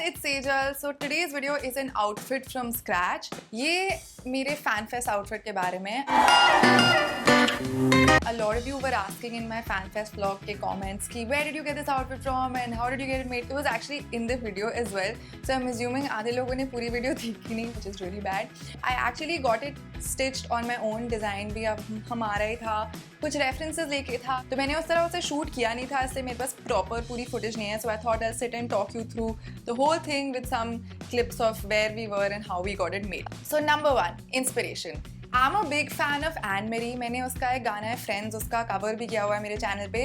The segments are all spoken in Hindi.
it's Sejal. So today's video is an outfit from scratch. ये मेरे fan fest outfit के बारे में A lot of you were asking in my fan fest vlog के comments कि where did you get this outfit from and how did you get it made? It was actually in the video as well. So I'm assuming आधे लोगों ने पूरी video देखी नहीं, which is really bad. I actually got it stitched on my own design भी अब हमारा ही था, कुछ references लेके था, तो मैंने उस तरह उसे shoot किया नहीं था, इसलिए मेरे पास proper पूरी footage नहीं है. So I thought I'll sit and talk you through the whole thing with some clips of where we were and how we got it made. So number one, inspiration. I'm a big fan of Anne Marie. मैंने उसका एक गाना है Friends, उसका cover भी किया हुआ है मेरे चैनल पे.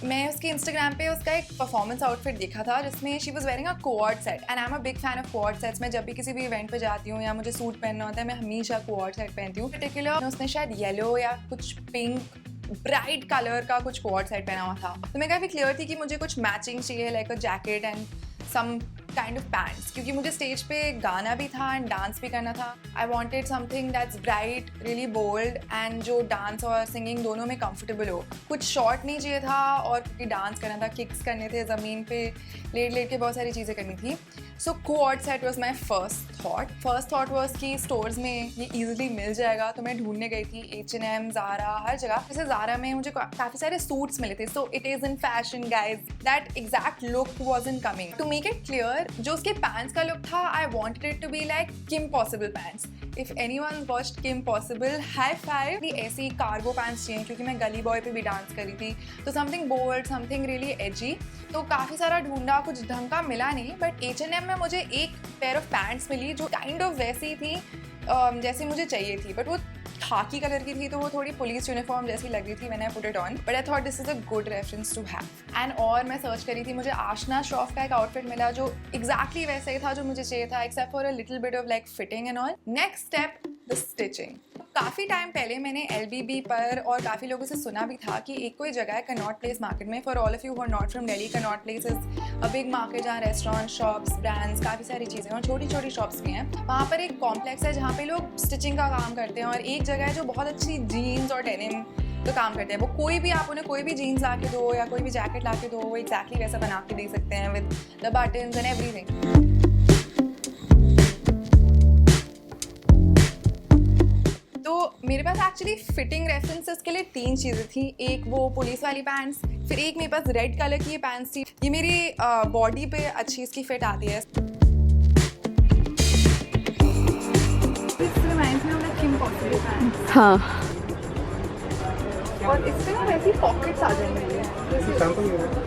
मैं उसके Instagram पे उसका एक performance outfit देखा था जिसमें she was wearing a quad set and I'm a big fan of quad sets. मैं जब भी किसी भी event पे जाती हूँ या मुझे सूट पहनना होता है मैं हमेशा quad set पहनती हूँ. Particular उसने शायद येलो या कुछ पिंक ब्राइट कलर का कुछ quad set पहना हुआ था, तो मैं काफ़ी क्लियर थी कि मुझे कुछ मैचिंग चाहिए, like a jacket and some kind of pants, क्योंकि मुझे स्टेज पे गाना भी था एंड डांस भी करना था. I wanted something that's bright, really bold and जो डांस और सिंगिंग दोनों में कंफर्टेबल हो. कुछ शॉर्ट नहीं चाहिए था और क्योंकि डांस करना था, किक्स करने थे, ज़मीन पे लेट लेट के बहुत सारी चीज़ें करनी थी. So quad set was my first thought was कि स्टोर्स में ये ईजिली मिल जाएगा, तो मैं ढूंढने गई थी H&M, ज़ारा, हर जगह. जैसे ज़ारा में मुझे काफ़ी सारे सूट्स मिले थे. So it is in fashion guys, that exact look was in coming. To make it clear, जो उसके पैंट्स का लुक था, I wanted it to be like Kim Possible pants. If anyone watched Kim Possible, high five. ऐसी कार्गो पैंट्स चाहिए क्योंकि मैं गली बॉय पे भी डांस करी थी, तो समथिंग बोल्ड, समथिंग रियली एजी. तो काफ़ी सारा ढूंढा, कुछ ढंग का मिला नहीं, बट H&M में मुझे एक पेयर ऑफ पैंट्स मिली जो काइंड ऑफ वैसी थी जैसी मुझे चाहिए थी, बट वो खाकी कलर की थी, तो वो थोड़ी पुलिस यूनिफॉर्म जैसी लग रही थी when I put it on. But I thought this is a good reference to have. And और मैं सर्च करी थी, मुझे आशना श्रॉफ का एक आउटफिट मिला जो एग्जैक्टली वैसा ही था जो मुझे चाहिए था, except for a little bit of like fitting and all. Next step, the stitching. काफ़ी टाइम पहले मैंने LBB पर और काफ़ी लोगों से सुना भी था कि एक कोई जगह है कनॉट प्लेस मार्केट में. For all of you who are not from Delhi, Connaught Place is a big market जहाँ रेस्टोरेंट, शॉप्स, ब्रांड्स, काफ़ी सारी चीज़ें और छोटी छोटी शॉप्स भी हैं. वहाँ पर एक कॉम्प्लेक्स है जहाँ पे लोग स्टिचिंग का काम करते हैं, और एक जगह है जो बहुत अच्छी जीन्स और डेनिम तो काम करते हैं. वो कोई भी, आप उन्हें कोई भी जीन्स ला के दो या कोई भी जैकेट ला के दो, वो एक्जैक्टली वैसा बना के दे सकते हैं with the buttons and everything. तो मेरे पास एक्चुअली फिटिंग रेफरेंसेस के लिए 3 चीज़ें थी. एक वो पुलिस वाली पैंट्स, फिर एक मेरे पास रेड कलर की पैंट्स थी. ये मेरी बॉडी पे अच्छी इसकी फिट आती है. हाँ, और इस पे ना वैसी पॉकेट्स आ जाएंगे,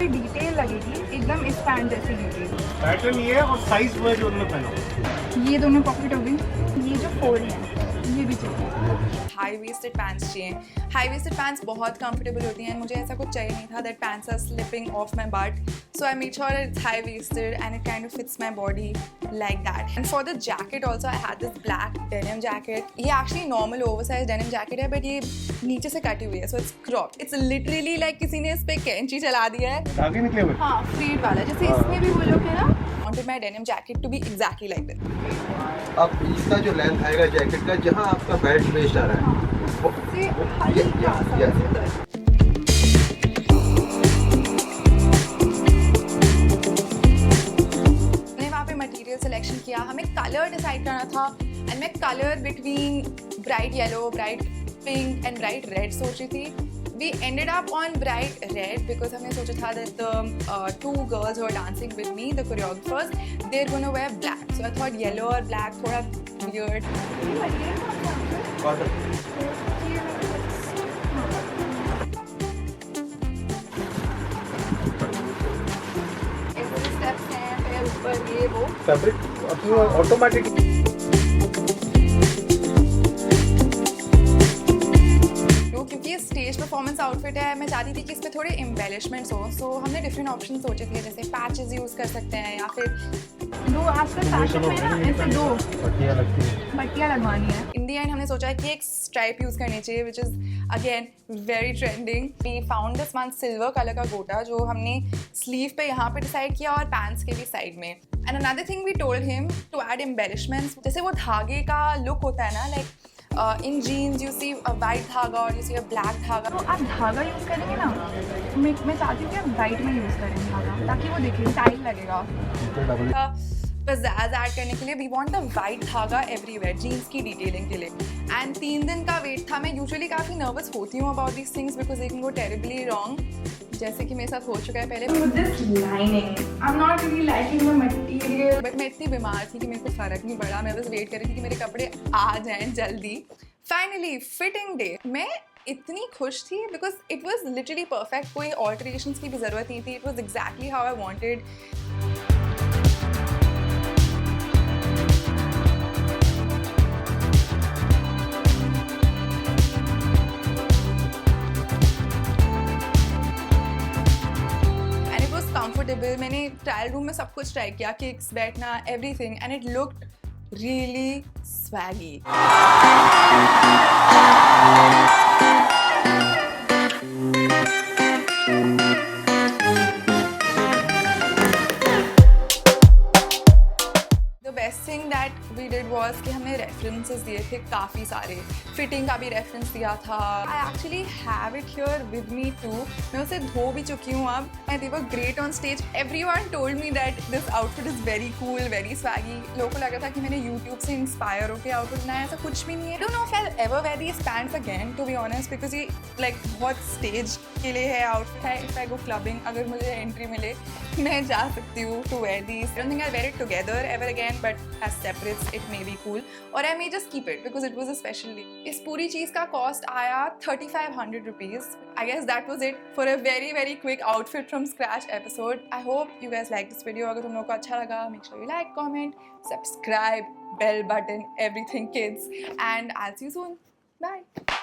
डिटेल लगेगी एकदम इस पैंट जैसी डिटेल. पैटर्न ये है और साइज वो है जो उन्होंने पहना. ये दोनों पॉकेट हो गई, ये जो 4 है ये भी चाहिए. हाई वेस्टेड पैंट्स चाहिए. हाई वेस्टेड पैंट्स बहुत कंफर्टेबल होती हैं, मुझे ऐसा कुछ चाहिए नहीं था that pants are slipping off my butt. So I made sure it's high waisted and it kind of fits my body like that. And for the jacket also I had this black denim jacket. ये actually normal oversize denim jacket है, बट ये नीचे से कटी हुई है, so it's crop. It's literally like किसी ने इस पे कैंची चला दिया है. धागे निकले हुए. हाँ, फ्रीड वाला, जैसे इसमें भी वो लोग है ना. wanted my denim jacket to be exactly like this. अब इसका जो लेंथ आएगा जैकेट का, जहाँ आपका बेल्ट वेस्ट आ रहा है, मैंने वहाँ पे मटेरियल सिलेक्शन किया, हमें कलर डिसाइड करना था एंड मैं colour between bright yellow, bright pink and bright red सोच रही थी. We ended up on bright red because हमने सोचा था that the 2 girls who are dancing with me, the choreographers, they're gonna wear black. So I thought yellow or black थोड़ा weird. ऐसे steps हैं, फिर ऊपर ये वो. फैब्रिक अपनी ऑटोमेटिक. स्टेज परफॉर्मेंस आउटफिट है, मैं चाहती थी कि इसमें थोड़े एम्बेलिशमेंट्स हो. सो हमने डिफरेंट ऑप्शन सोचे थे, जैसे पैचेस यूज़ कर सकते हैं या फिर दो आजकल फैशन में ना ऐसे 2 पट्टियाँ लगवानी है. इन दी एंड हमने सोचा है कि एक स्ट्राइप यूज़ करनी चाहिए, which is again very trending. We found this one silver colour का गोटा जो हमने स्लीव पे यहाँ पे डिसाइड किया और पैंट्स के भी साइड में. And another thing we told him to add embellishments, जैसे वो धागे का लुक होता है ना, like in jeans you see a white धागा और you see a black धागा. तो आप धागा यूज़ करेंगे ना, मैं चाहती हूँ कि आप वाइट में यूज़ करें धागा ताकि वो देखिए स्टाइल लगेगा. पज़ाज़ ऐड करने के लिए वी वांट द वाइट धागा एवरीवेयर जीन्स की डिटेलिंग के लिए. एंड 3 दिन का वेट था. मैं यूजुअली काफ़ी नर्वस होती हूँ about this things because they can go terribly wrong, जैसे कि मेरे साथ हो चुका है पहले. This lining I am not really liking the material, but मैं इतनी बीमार थी कि मेरे को फ़र्क नहीं पड़ा. मैं बस वेट कर रही थी कि मेरे कपड़े आ जाएं जल्दी. Finally fitting day. मैं इतनी खुश थी because it was literally perfect. कोई ऑल्ट्रेशंस की भी ज़रूरत नहीं थी. It was exactly how I wanted. Comfortable. मैंने ट्रायल रूम में सब कुछ ट्राई किया, किक्स, बैठना, everything, and it looked really swaggy. Best thing that we did was कि हमने रेफरेंसेस दिए थे काफ़ी सारे. फिटिंग का भी रेफरेंस दिया था. I actually have it here with me too. मैं उसे धो भी चुकी हूँ अब. And they were great on stage. Everyone told me that this outfit is very cool, very swaggy. लोगों को लगा था कि मैंने यूट्यूब से इंस्पायर होकर आउटफिट बनाया. ऐसा कुछ भी नहीं है. Don't know if I ever wear these pants again to be honest because ये लाइक बहुत स्टेज के लिए है आउटफिट है. इफ आई गो क्लबिंग, अगर मुझे एंट्री मिले मैं जा सकती हूँ to wear these. I don't think I wear it together ever again, but as separates it may be cool, or I may just keep it because it was a special day. इस पूरी चीज़ का कॉस्ट आया 3500 rupees. I guess that was it for a very very quick outfit from scratch episode. I hope you guys like this video. अगर तुम लोगों को अच्छा लगा, make sure you like, comment, subscribe, bell button, everything kids, and I'll see you soon. Bye.